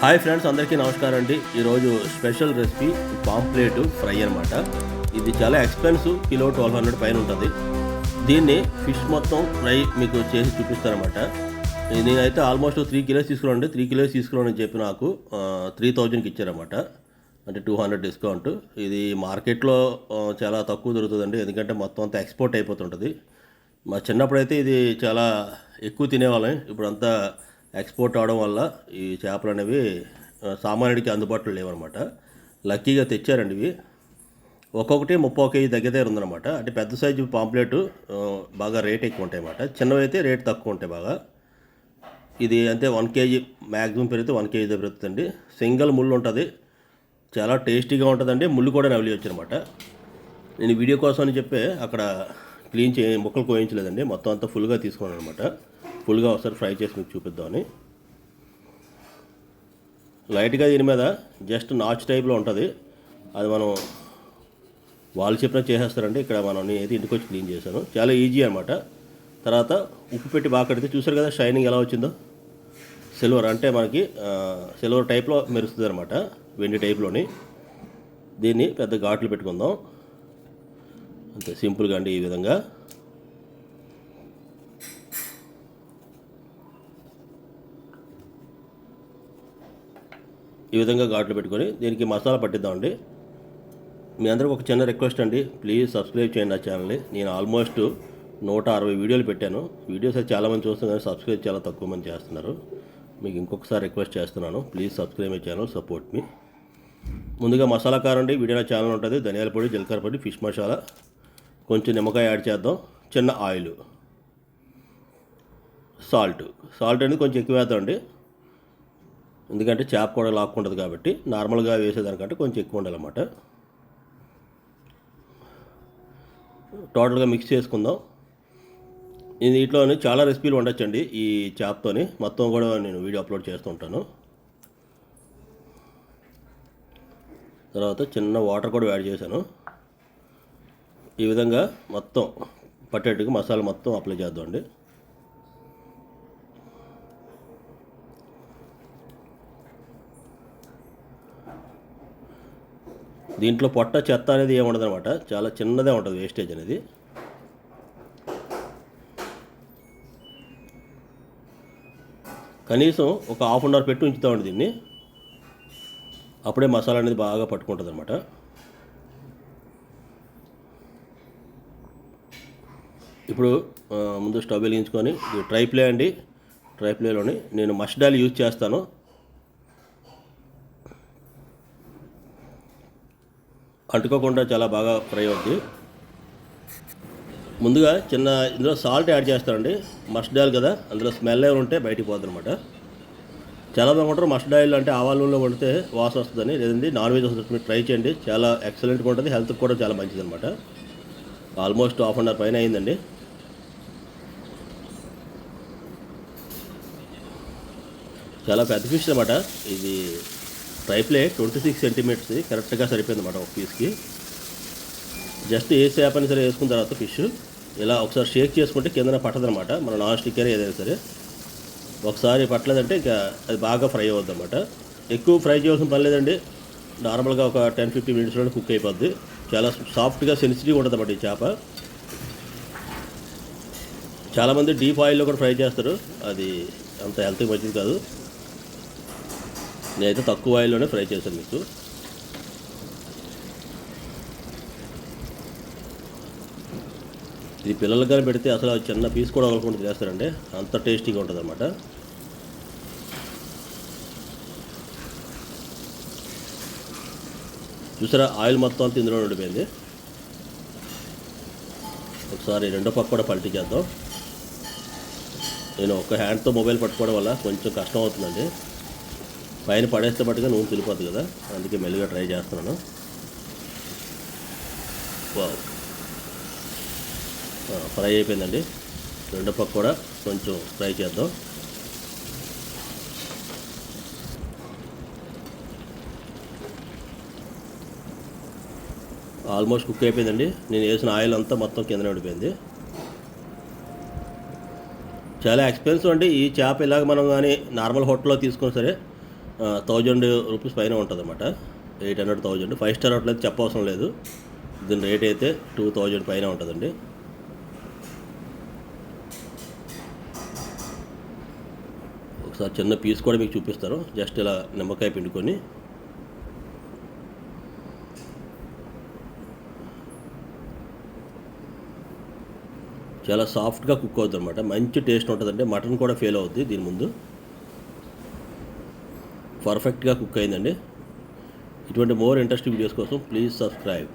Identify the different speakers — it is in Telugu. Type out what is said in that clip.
Speaker 1: హాయ్ ఫ్రెండ్స్, అందరికీ నమస్కారం అండి. ఈరోజు స్పెషల్ రెసిపీ పాంప్లెట్ ఫ్రై అనమాట. ఇది చాలా ఎక్స్పెన్సివ్, కిలో 1200 పైన ఉంటుంది. దీన్ని ఫిష్ మొత్తం ఫ్రై మీకు చేసి చూపిస్తారనమాట. నేనైతే ఆల్మోస్ట్ 3 కిలోస్ తీసుకున్నాను. 3 కిలోస్ తీసుకున్నాను అని చెప్పి నాకు 3000కి ఇచ్చారన్నమాట. అంటే 200 డిస్కౌంట్. ఇది మార్కెట్లో చాలా తక్కువ దొరుకుతుందండి, ఎందుకంటే మొత్తం అంతా ఎక్స్పోర్ట్ అయిపోతుంటుంది. మా చిన్నప్పుడైతే ఇది చాలా ఎక్కువ తినేవాళ్ళం. ఇప్పుడంతా ఎక్స్పోర్ట్ అవడం వల్ల ఈ చేపలు అనేవి సామాన్యుడికి అందుబాటులో లేవన్నమాట. లక్కీగా తెచ్చారండి ఇవి. ఒక్కొక్కటి 30 కేజీ దగ్గర ఉందన్నమాట. అంటే పెద్ద సైజు పాంప్లెట్ బాగా రేట్ ఎక్కువ ఉంటాయి అన్నమాట. చిన్నవి అయితే రేట్ తక్కువ ఉంటాయి బాగా. ఇది అంతే 1 కేజీ మ్యాక్సిమం పెరిగితే 1 కేజీ దగ్గర పెరుగుతుందండి. సింగిల్ ముళ్ళు ఉంటుంది, చాలా టేస్టీగా ఉంటుందండి. ముళ్ళు కూడా నవిలియొచ్చు అనమాట. నేను వీడియో కోసం అని చెప్పి అక్కడ ముక్కలు కోయించలేదండి, మొత్తం అంతా ఫుల్గా తీసుకున్నాను అనమాట. ఫుల్గా ఒకసారి ఫ్రై చేసి మీకు చూపిద్దామని. లైట్గా దీని మీద జస్ట్ నాచ్ టైప్లో ఉంటుంది, అది మనం వాళ్ళు చెప్పిన చేసేస్తారండి. ఇక్కడ నేనైతే ఇంటికి వచ్చి క్లీన్ చేశాను, చాలా ఈజీ అనమాట. తర్వాత ఉప్పు పెట్టి బాగా కడితే చూసారు కదా షైనింగ్ ఎలా వచ్చిందో. సిల్వర్ అంటే మనకి సిల్వర్ టైప్లో మెరుస్తుంది అనమాట, వెండి టైప్లోని. దీన్ని పెద్ద ఘాట్లు పెట్టుకుందాం అంతే, సింపుల్గా అండి. ఈ విధంగా ఘాట్లు పెట్టుకొని దీనికి మసాలా పట్టిద్దామండి. మీ అందరికి ఒక చిన్న రిక్వెస్ట్ అండి, ప్లీజ్ సబ్స్క్రైబ్ చేయండి నా ఛానల్ని. నేను ఆల్మోస్ట్ 160 వీడియోలు పెట్టాను. వీడియోస్ అయితే చాలామంది చూస్తున్నారు కానీ సబ్స్క్రైబ్ చాలా తక్కువ మంది చేస్తున్నారు. మీకు ఇంకొకసారి రిక్వెస్ట్ చేస్తున్నాను, please subscribe my channel, support me. ముందుగా మసాలా కారం అండి, వీడియో నా ఛానల్ ఉంటుంది. ధనియాల పొడి, జీలకర్ర పొడి, ఫిష్ మసాలా, కొంచెం నిమ్మకాయ యాడ్ చేద్దాం, చిన్న ఆయిల్, సాల్ట్ అనేది కొంచెం ఎక్కువ వేద్దామండి, ఎందుకంటే చేప కూడా లాక్కుంటుంది కాబట్టి. నార్మల్గా వేసేదానికంటే కొంచెం ఎక్కువ ఉండాలన్నమాట. టోటల్గా మిక్స్ చేసుకుందాం. దీంట్లోని చాలా రెసిపీలు ఉండొచ్చండి ఈ చేపతోని, మొత్తం కూడా నేను వీడియో అప్లోడ్ చేస్తూ ఉంటాను. తర్వాత చిన్న వాటర్ కూడా యాడ్ చేశాను. ఈ విధంగా మొత్తం పట్టేట్టుగా మసాలా మొత్తం అప్లై చేద్దామండి. దీంట్లో పొట్ట చెత్త అనేది ఏముండదు అనమాట, చాలా చిన్నదే ఉంటుంది వేస్టేజ్ అనేది. కనీసం ఒక హాఫ్ అన్ అవర్ పెట్టి ఉంచుతామండి దీన్ని, అప్పుడే మసాలా అనేది బాగా పట్టుకుంటుంది అనమాట. ఇప్పుడు ముందు స్టవ్ వెలిగించుకొని, ఇది ట్రై ప్లే అండి. ట్రై ప్లేలోని నేను మస్టర్డ్ ఆయిల్ యూజ్ చేస్తాను. అంటుకోకుండా చాలా బాగా ఫ్రై అవుద్ది. ముందుగా ఇందులో సాల్ట్ యాడ్ చేస్తానండి. మస్టర్డ్ ఆయిల్ కదా, అందులో స్మెల్ ఏమైనా ఉంటే బయటికి పోద్ది అనమాట. చాలా బాగుంటారు మస్టర్డ్ ఆయిల్ అంటే, ఆవాలలో వండితే వాసన వస్తుందని. లేదండి నాన్ వెజ్ వస్తుంది, మీరు ట్రై చేయండి, చాలా ఎక్సలెంట్గా ఉంటుంది, హెల్త్కి కూడా చాలా మంచిది అనమాట. ఆల్మోస్ట్ హాఫ్ అన్ అవర్ పైన అయిందండి. చాలా పెద్ద ఫిష్ అనమాట ఇది. ట్రై ప్లే 26 సెంటీమీటర్స్ కరెక్ట్గా సరిపోయింది అన్నమాట ఒక పీస్కి. జస్ట్ ఏ చేప అని సరే వేసుకున్న తర్వాత ఫిష్ ఇలా ఒకసారి షేక్ చేసుకుంటే కిందన పట్టదనమాట. మన నాన్ స్టిక్ అయినా ఏదైనా సరే ఒకసారి పట్టలేదంటే ఇంకా అది బాగా ఫ్రై అవుద్ది అనమాట. ఎక్కువ ఫ్రై చేయాల్సిన పని లేదండి, నార్మల్గా ఒక 10-15 మినిట్స్లో కుక్ అయిపోద్ది. చాలా సాఫ్ట్గా సెన్సిటివ్గా ఉంటుంది అన్నమాట ఈ చేప. చాలామంది డీప్ ఆయిల్లో కూడా ఫ్రై చేస్తారు, అది అంత హెల్త్కి మంచిది కాదు. నేనైతే తక్కువ ఆయిల్లోనే ఫ్రై చేశాను మీకు. ఇది పిల్లలకి కానీ పెడితే అసలు చిన్న పీస్ కూడా వదలకుండా తినేస్తారండి, అంత టేస్టీగా ఉంటుంది అన్నమాట. చూసారా, ఆయిల్ మొత్తం అంతా ఇందులో ఉండిపోయింది. ఒకసారి రెండో పక్క కూడా పల్టీ చేద్దాం. నేను ఒక హ్యాండ్తో మొబైల్ పట్టుకోవడం వల్ల కొంచెం కష్టం అవుతుందండి, పైన పడేస్తే పట్టుగా నూనె తెలిపోద్ది కదా, అందుకే మెల్లిగా ట్రై చేస్తున్నాను. ఫ్రై అయిపోయిందండి. రెండో పక్క కూడా కొంచెం ఫ్రై చేద్దాం. ఆల్మోస్ట్ కుక్ అయిపోయిందండి. నేను వేసిన ఆయిల్ అంతా మొత్తం కిందనే ఉండిపోయింది. చాలా ఎక్స్పెన్సివ్ అండి ఈ చేప. ఇలాగ మనం కానీ నార్మల్ హోటల్లో తీసుకున్నా సరే ₹1000 పైన ఉంటుంది అన్నమాట. 800,000 5 స్టార్ హోటల్ అయితే చెప్పవసరం లేదు. దీని రేట్ అయితే 2000 పైన ఉంటుందండి. ఒకసారి చిన్న పీస్ కూడా మీకు చూపిస్తారు. జస్ట్ ఇలా నిమ్మకాయ పిండుకొని చాలా సాఫ్ట్గా కుక్ అవుతుంది అనమాట. మంచి టేస్ట్ ఉంటుందండి. మటన్ కూడా ఫెయిల్ అవుద్ది దీని ముందు. పర్ఫెక్ట్గా కుక్ అయిందండి. ఇటువంటి మోర్ ఇంట్రెస్టింగ్ వీడియోస్ కోసం ప్లీజ్ సబ్స్క్రైబ్.